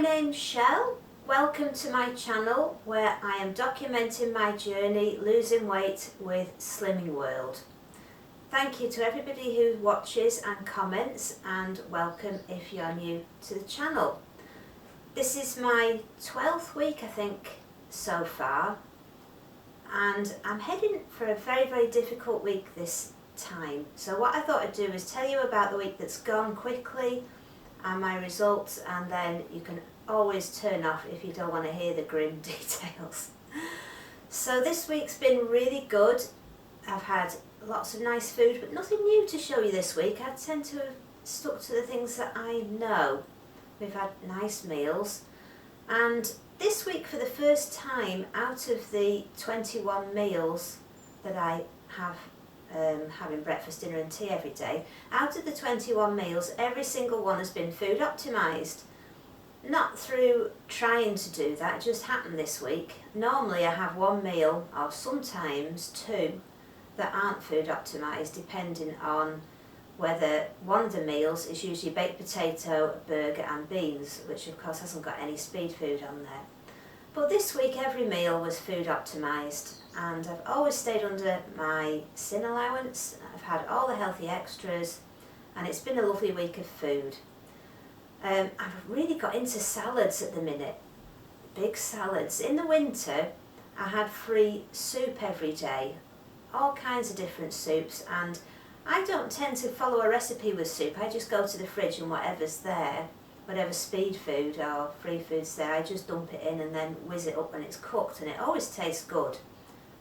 name's Shell. Welcome to my channel where I am documenting my journey losing weight with Slimming World. Thank you to everybody who watches and comments, and welcome if you're new to the channel. This is my 12th week I think so far, and I'm heading for a very difficult week this time. So what I thought I'd do is tell you about the week that's gone quickly and my results, and then you can always turn off if you don't want to hear the grim details. So this week's been really good. I've had lots of nice food, but nothing new to show you this week. I tend to have stuck to the things that I know. We've had nice meals, and this week for the first time out of the 21 meals that I have having breakfast, dinner and tea every day, out of the 21 meals every single one has been food optimised. Not through trying to do that, it just happened this week. Normally I have one meal or sometimes two that aren't food optimised, depending on whether one of the meals is usually baked potato, burger and beans, which of course hasn't got any speed food on there. But this week every meal was food optimised, and I've always stayed under my sin allowance. I've had all the healthy extras, and it's been a lovely week of food. I've really got into salads at the minute, big salads. In the winter I had free soup every day, all kinds of different soups, and I don't tend to follow a recipe with soup. I just go to the fridge and whatever's there, whatever speed food or free food's there, I just dump it in and then whiz it up when it's cooked, and it always tastes good.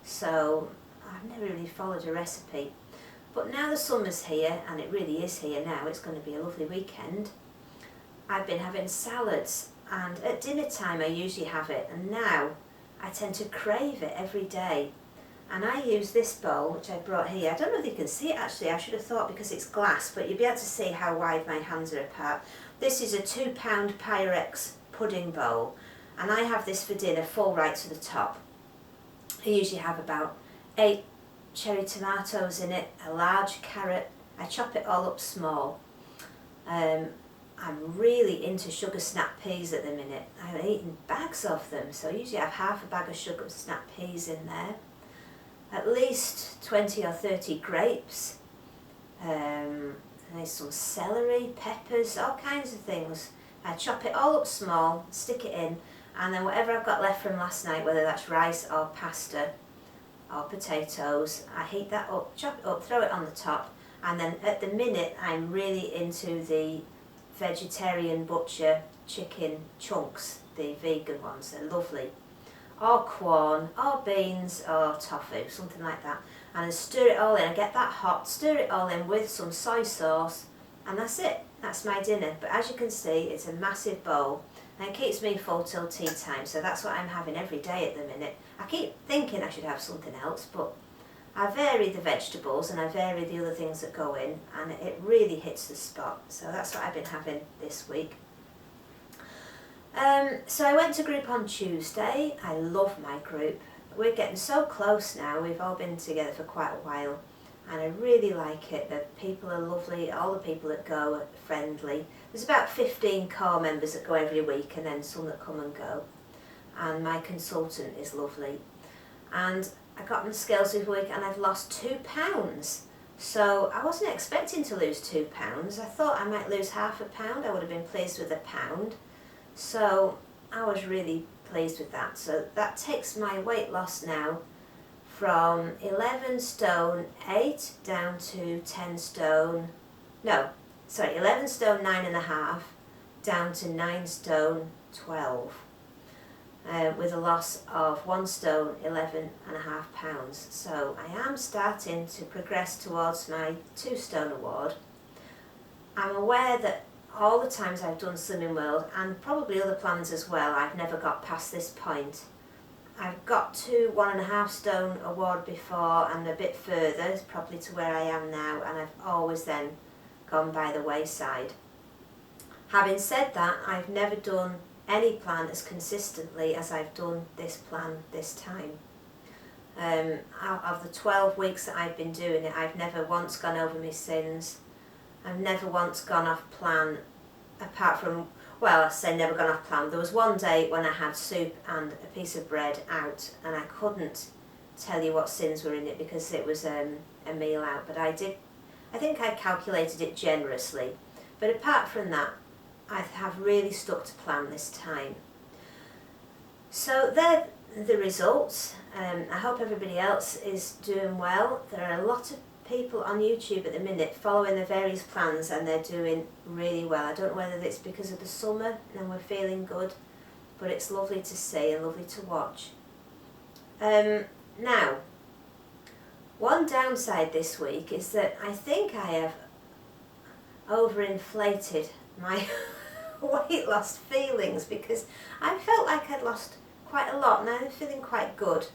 So I've never really followed a recipe. But now the summer's here, and it really is here now, it's going to be a lovely weekend. I've been having salads, and at dinner time I usually have it, and now I tend to crave it every day. And I use this bowl which I brought here. I don't know if you can see it actually, I should have thought because it's glass, but you'll be able to see how wide my hands are apart. This is a £2 Pyrex pudding bowl, and I have this for dinner full right to the top. I usually have about 8 cherry tomatoes in it, a large carrot. I chop it all up small. I'm really into sugar snap peas at the minute. I'm eating bags of them, so I usually have half a bag of sugar snap peas in there. At least 20 or 30 grapes. There's some celery, peppers, all kinds of things. I chop it all up small, stick it in, and then whatever I've got left from last night, whether that's rice or pasta or potatoes, I heat that up, chop it up, throw it on the top, and then at the minute I'm really into the vegetarian butcher chicken chunks, the vegan ones. They're lovely. Or corn, or beans, or tofu, something like that. And I stir it all in. I get that hot, stir it all in with some soy sauce, and that's it. That's my dinner. But as you can see, it's a massive bowl, and it keeps me full till tea time. So that's what I'm having every day at the minute. I keep thinking I should have something else, but I vary the vegetables and I vary the other things that go in, and it really hits the spot. So that's what I've been having this week. So I went to group on Tuesday. I love my group. We're getting so close now. We've all been together for quite a while, and I really like it. The people are lovely. All the people that go are friendly. There's about 15 core members that go every week, and then some that come and go. And my consultant is lovely. And I got on the scales this week, and I've lost £2. So I wasn't expecting to lose £2. I thought I might lose half a pound. I would have been pleased with £1. So I was really pleased with that. So that takes my weight loss now from 11 stone 8 down to 10 stone, 11 stone 9.5 down to 9 stone 12, with a loss of 1 stone 11.5 pounds. So I am starting to progress towards my 2 stone award. I'm aware that all the times I've done Slimming World, and probably other plans as well, I've never got past this point. I've got to 1.5 stone award before and a bit further, probably to where I am now, and I've always then gone by the wayside. Having said that, I've never done any plan as consistently as I've done this plan this time. Out of the 12 weeks that I've been doing it, I've never once gone over my sins. I've never once gone off plan, apart from well, I say never gone off plan. There was one day when I had soup and a piece of bread out, and I couldn't tell you what sins were in it because it was a meal out, but I think I calculated it generously. But apart from that, I have really stuck to plan this time. So they're the results. I hope everybody else is doing well. There are a lot of people on YouTube at the minute following the various plans, and they're doing really well. I don't know whether it's because of the summer and we're feeling good, but it's lovely to see and lovely to watch. Now, one downside this week is that I think I have overinflated my weight loss feelings, because I felt like I'd lost quite a lot and I'm feeling quite good.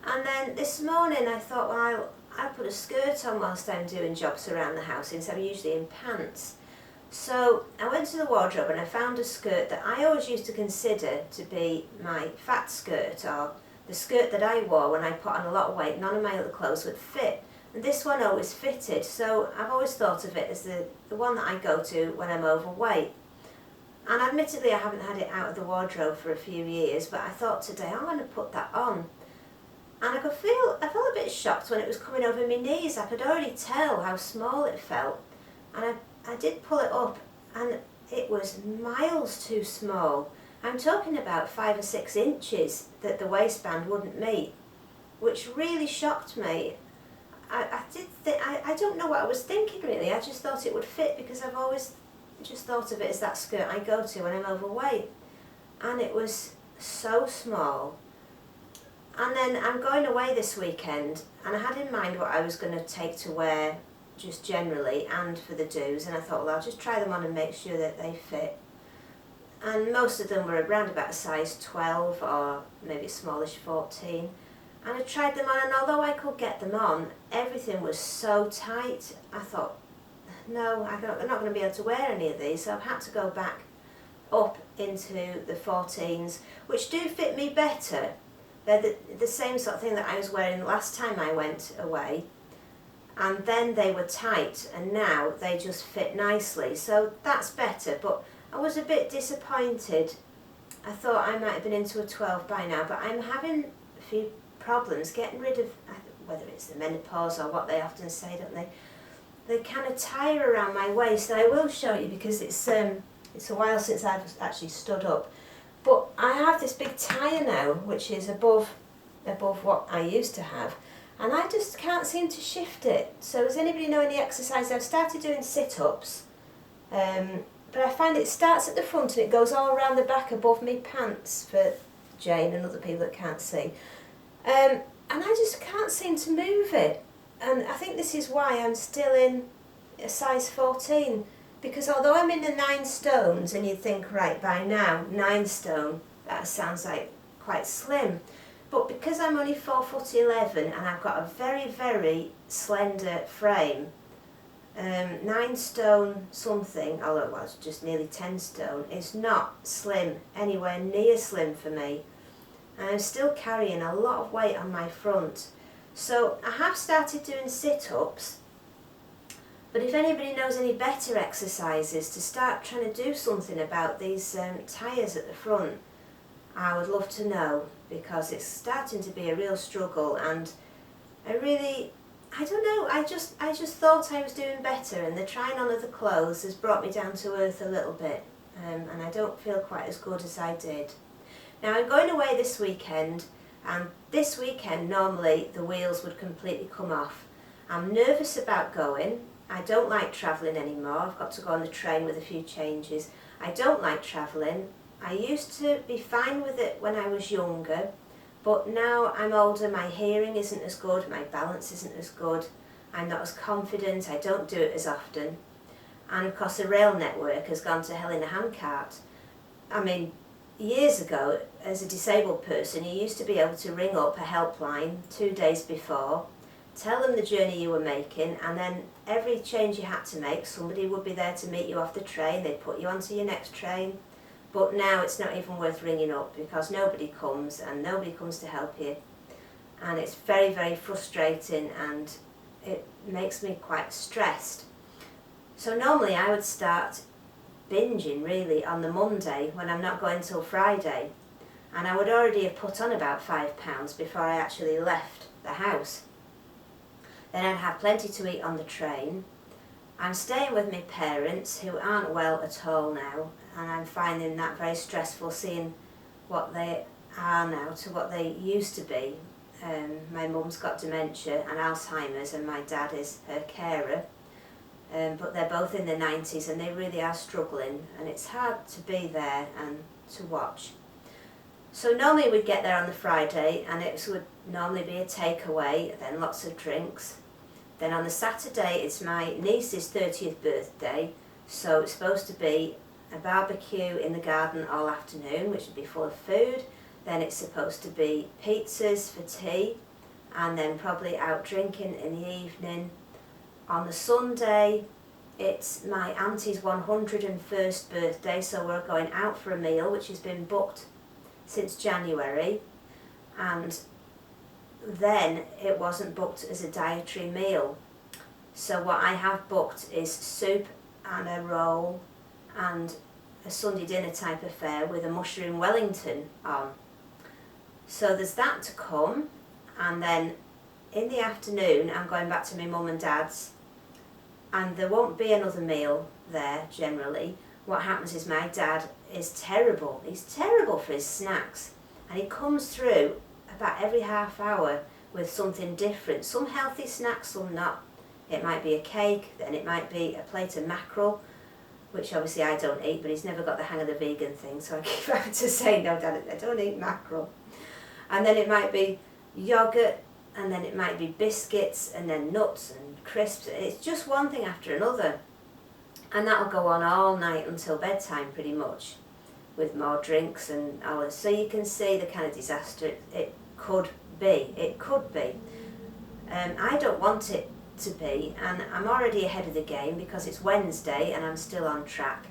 And then this morning I thought, well, I'll put a skirt on whilst I'm doing jobs around the house since I'm usually in pants. So I went to the wardrobe and I found a skirt that I always used to consider to be my fat skirt, or the skirt that I wore when I put on a lot of weight. None of my other clothes would fit. And this one always fitted, so I've always thought of it as the one that I go to when I'm overweight. And admittedly I haven't had it out of the wardrobe for a few years, but I thought today I'm going to put that on. And I felt a bit shocked when it was coming over my knees. I could already tell how small it felt. And I did pull it up, and it was miles too small. I'm talking about 5 or 6 inches that the waistband wouldn't meet, which really shocked me. I don't know what I was thinking really. I just thought it would fit because I've always just thought of it as that skirt I go to when I'm overweight. And it was so small. And then I'm going away this weekend, and I had in mind what I was going to take to wear just generally and for the do's, and I thought, well, I'll just try them on and make sure that they fit. And most of them were around about a size 12 or maybe smallish 14. And I tried them on, and although I could get them on, everything was so tight. I thought, no, I'm not going to be able to wear any of these, so I've had to go back up into the 14s, which do fit me better. They're the same sort of thing that I was wearing last time I went away, and then they were tight, and now they just fit nicely, so that's better. But I was a bit disappointed. I thought I might have been into a 12 by now, but I'm having a few problems getting rid of, whether it's the menopause or what they often say, don't they? They kind of tire around my waist. I will show you because it's a while since I've actually stood up. But I have this big tire now, which is above what I used to have, and I just can't seem to shift it. So does anybody know any exercise? I've started doing sit-ups, but I find it starts at the front and it goes all around the back above me pants for Jane and other people that can't see. And I just can't seem to move it. And I think this is why I'm still in a size 14. Because although I'm in the 9 stones, and you'd think, right, by now, 9 stone, that sounds like quite slim. But because I'm only 4'11" and I've got a very, very slender frame, 9 stone something, although it was just nearly 10 stone, is not slim, anywhere near slim for me. And I'm still carrying a lot of weight on my front. So I have started doing sit-ups. But if anybody knows any better exercises to start trying to do something about these tyres at the front, I would love to know, because it's starting to be a real struggle, and I don't know, I just thought I was doing better, and the trying on of the clothes has brought me down to earth a little bit, and I don't feel quite as good as I did. Now I'm going away this weekend, and this weekend normally the wheels would completely come off. I'm nervous about going. I don't like travelling anymore. I've got to go on the train with a few changes. I don't like travelling. I used to be fine with it when I was younger, but now I'm older, my hearing isn't as good, my balance isn't as good, I'm not as confident, I don't do it as often. And of course the rail network has gone to hell in a handcart. I mean, years ago, as a disabled person, you used to be able to ring up a helpline 2 days before, tell them the journey you were making, and then every change you had to make, somebody would be there to meet you off the train, they'd put you onto your next train. But now it's not even worth ringing up because nobody comes and nobody comes to help you. And it's very, very frustrating, and it makes me quite stressed. So normally I would start binging really on the Monday when I'm not going till Friday, and I would already have put on about £5 before I actually left the house. Then I'd have plenty to eat on the train. I'm staying with my parents who aren't well at all now, and I'm finding that very stressful, seeing what they are now to what they used to be. My mum's got dementia and Alzheimer's, and my dad is her carer, but they're both in their 90s and they really are struggling, and it's hard to be there and to watch. So normally we'd get there on the Friday and it would normally be a takeaway, then lots of drinks. Then on the Saturday it's my niece's 30th birthday, so it's supposed to be a barbecue in the garden all afternoon, which would be full of food. Then it's supposed to be pizzas for tea, and then probably out drinking in the evening. On the Sunday it's my auntie's 101st birthday, so we're going out for a meal which has been booked since January, and then it wasn't booked as a dietary meal. So what I have booked is soup and a roll and a Sunday dinner type affair with a mushroom Wellington on. So there's that to come, and then in the afternoon I'm going back to my mum and dad's, and there won't be another meal there generally. What happens is my dad is terrible. He's terrible for his snacks, and he comes through about every half hour with something different. Some healthy snacks, some not. It might be a cake, then it might be a plate of mackerel, which obviously I don't eat, but he's never got the hang of the vegan thing, so I keep having to say, no Dad, I don't eat mackerel. And then it might be yoghurt, and then it might be biscuits, and then nuts and crisps. It's just one thing after another. And that'll go on all night until bedtime pretty much, with more drinks and all this. So you can see the kind of disaster it could be. It could be. I don't want it to be, and I'm already ahead of the game because it's Wednesday and I'm still on track.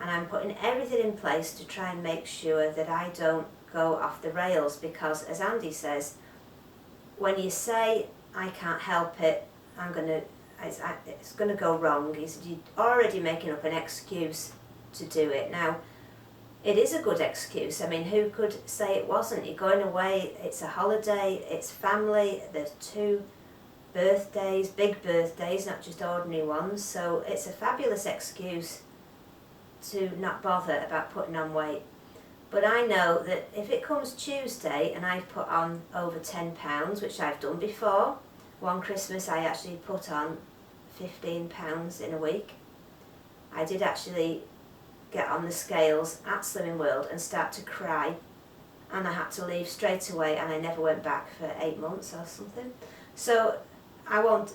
And I'm putting everything in place to try and make sure that I don't go off the rails, because as Andy says, when you say I can't help it, it's going to go wrong. He said, you're already making up an excuse to do it. Now, it is a good excuse. I mean, who could say it wasn't? You're going away, it's a holiday, it's family, there's 2 birthdays, big birthdays, not just ordinary ones, so it's a fabulous excuse to not bother about putting on weight. But I know that if it comes Tuesday and I've put on over £10, which I've done before, one Christmas I actually put on £15 in a week. I did actually get on the scales at Slimming World and start to cry, and I had to leave straight away, and I never went back for 8 months or something. So I won't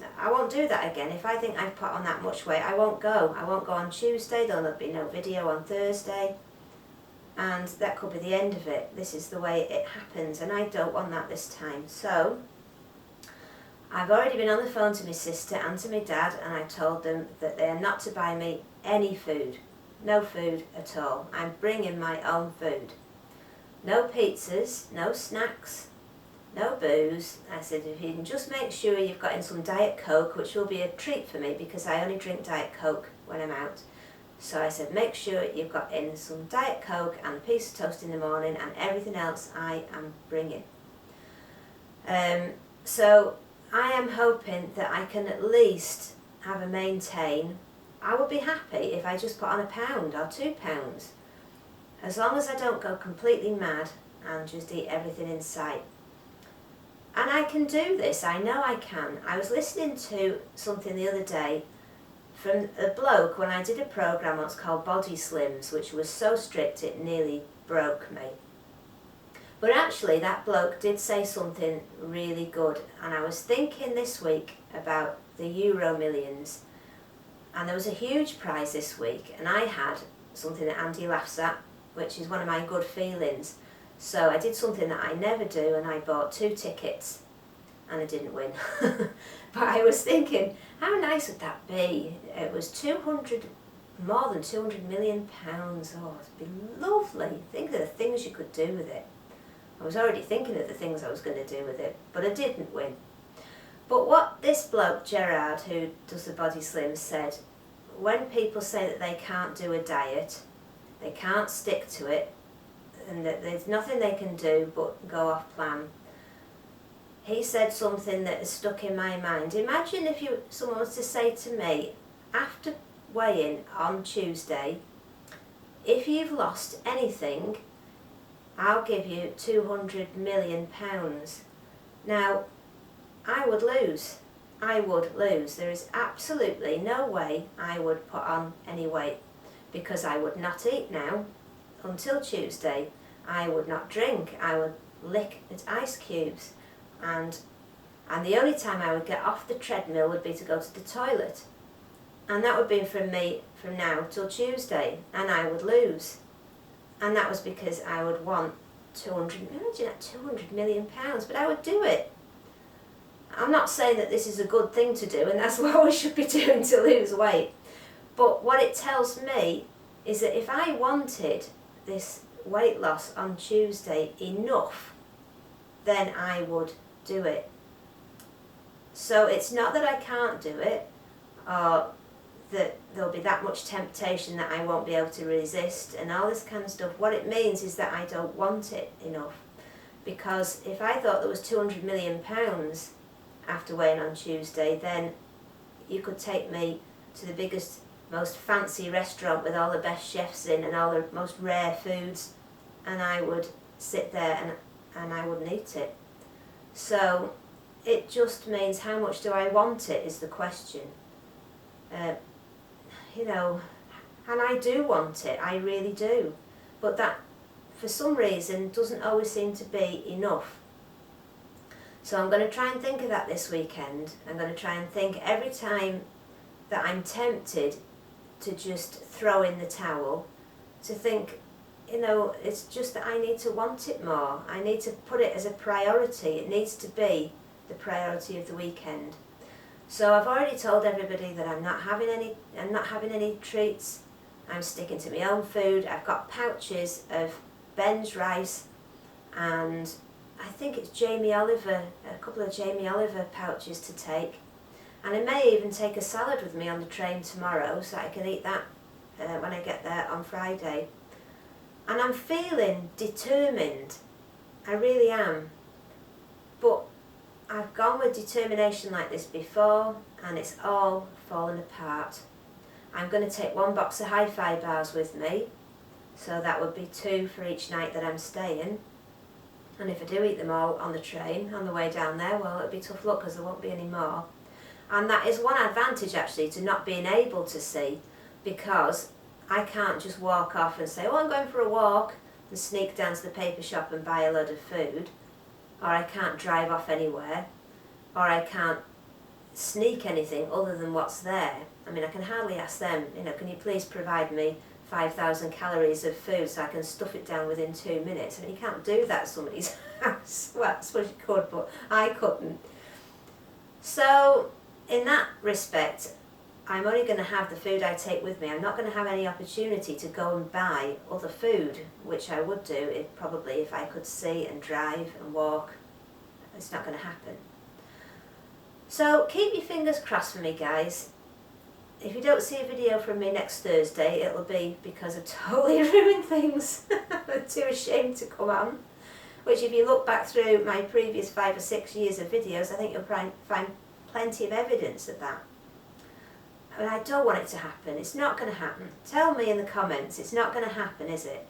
do that again. If I think I've put on that much weight, I won't go. I won't go on Tuesday, there'll be no video on Thursday, and that could be the end of it. This is the way it happens, and I don't want that this time. So I've already been on the phone to my sister and to my dad, and I told them that they are not to buy me any food. No food at all. I'm bringing my own food. No pizzas, no snacks, no booze. I said, if you can just make sure you've got in some Diet Coke, which will be a treat for me because I only drink Diet Coke when I'm out. So I said, make sure you've got in some Diet Coke and a piece of toast in the morning, and everything else I am bringing. So I am hoping that I can at least have a maintain. I would be happy if I just put on £1 or £2, as long as I don't go completely mad and just eat everything in sight. And I can do this, I know I can. I was listening to something the other day from a bloke when I did a programme once called Body Slims, which was so strict it nearly broke me. But actually that bloke did say something really good, and I was thinking this week about the Euro Millions, and there was a huge prize this week, and I had something that Andy laughs at, which is one of my good feelings. So I did something that I never do, and I bought 2 tickets, and I didn't win. But I was thinking, how nice would that be? It was more than £200 million. Oh, it'd be lovely. Think of the things you could do with it. I was already thinking of the things I was going to do with it, but I didn't win. But what this bloke, Gerard, who does the Body Slim, said when people say that they can't do a diet, they can't stick to it, and that there's nothing they can do but go off plan, he said something that has stuck in my mind. Imagine if someone was to say to me, after weighing on Tuesday, if you've lost anything, I'll give you £200 million. Now, I would lose. I would lose. There is absolutely no way I would put on any weight, because I would not eat now until Tuesday. I would not drink. I would lick at ice cubes, and the only time I would get off the treadmill would be to go to the toilet, and that would be from now till Tuesday, and I would lose. And that was because I would want 200 million pounds, but I would do it. I'm not saying that this is a good thing to do, and that's what we should be doing to lose weight. But what it tells me is that if I wanted this weight loss on Tuesday enough, then I would do it. So it's not that I can't do it, or that there'll be that much temptation that I won't be able to resist and all this kind of stuff. What it means is that I don't want it enough. Because if I thought there was £200 million after weighing on Tuesday, then you could take me to the biggest, most fancy restaurant with all the best chefs in and all the most rare foods, and I would sit there and I wouldn't eat it. So it just means, how much do I want it is the question. And I do want it, I really do. But that, for some reason, doesn't always seem to be enough. So I'm going to try and think of that this weekend. I'm going to try and think every time that I'm tempted to just throw in the towel, to think, it's just that I need to want it more. I need to put it as a priority. It needs to be the priority of the weekend. So I've already told everybody that I'm not having any treats. I'm sticking to my own food. I've got pouches of Ben's rice, and I think it's Jamie Oliver, a couple of Jamie Oliver pouches to take. And I may even take a salad with me on the train tomorrow, so I can eat that when I get there on Friday. And I'm feeling determined. I really am. But I've gone with determination like this before, and it's all fallen apart. I'm going to take 1 box of Hi-Fi bars with me, so that would be 2 for each night that I'm staying. And if I do eat them all on the train, on the way down there, well, it'll be tough luck because there won't be any more. And that is one advantage, actually, to not being able to see, because I can't just walk off and say, oh, I'm going for a walk, and sneak down to the paper shop and buy a load of food. Or I can't drive off anywhere, or I can't sneak anything other than what's there. I mean, I can hardly ask them, can you please provide me 5,000 calories of food so I can stuff it down within 2 minutes? I mean, you can't do that at somebody's house. Well, I suppose you could, but I couldn't. So, in that respect, I'm only going to have the food I take with me. I'm not going to have any opportunity to go and buy other food, which I would do probably if I could see and drive and walk. It's not going to happen. So keep your fingers crossed for me, guys. If you don't see a video from me next Thursday, it'll be because I've totally ruined things. I'm too ashamed to come on. Which, if you look back through my previous 5 or 6 years of videos, I think you'll find plenty of evidence of that. But I don't want it to happen. It's not going to happen. Tell me in the comments, it's not going to happen, is it?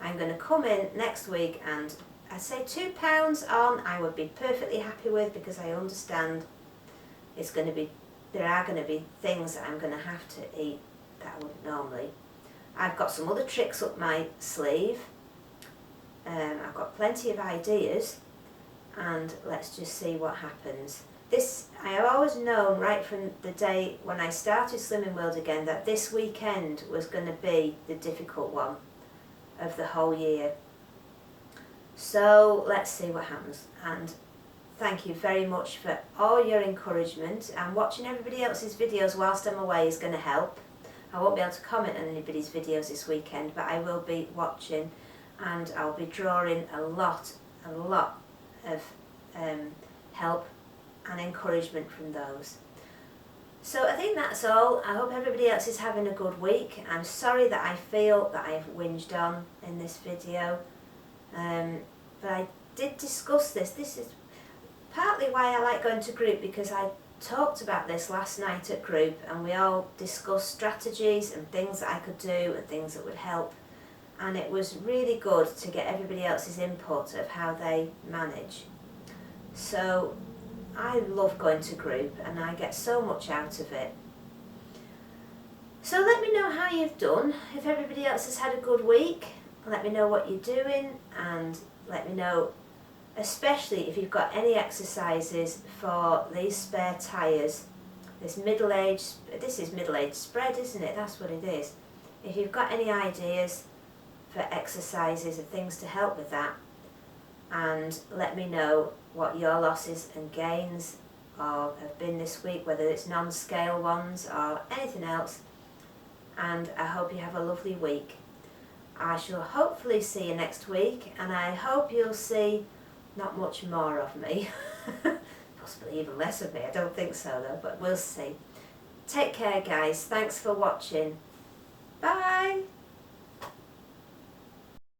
I'm going to come in next week, and I'd say £2 on I would be perfectly happy with, because I understand there are going to be things that I'm going to have to eat that I wouldn't normally. I've got some other tricks up my sleeve. I've got plenty of ideas, and let's just see what happens. I have always known right from the day when I started Slimming World again that this weekend was going to be the difficult one of the whole year. So let's see what happens, and thank you very much for all your encouragement, and watching everybody else's videos whilst I'm away is going to help. I won't be able to comment on anybody's videos this weekend, but I will be watching, and I'll be drawing a lot of help and encouragement from those. So I think that's all. I hope everybody else is having a good week. I'm sorry that I feel that I've whinged on in this video, but I did discuss this. This is partly why I like going to group, because I talked about this last night at group and we all discussed strategies and things that I could do and things that would help, and it was really good to get everybody else's input of how they manage. So I love going to group and I get so much out of it. So let me know how you've done. If everybody else has had a good week, let me know what you're doing, and let me know especially if you've got any exercises for these spare tyres. This is middle-aged spread, isn't it? That's what it is. If you've got any ideas for exercises and things to help with that, and let me know what your losses and gains have been this week, whether it's non-scale ones or anything else, and I hope you have a lovely week. I shall hopefully see you next week, and I hope you'll see not much more of me, possibly even less of me. I don't think so though, but we'll see. Take care guys, thanks for watching. Bye!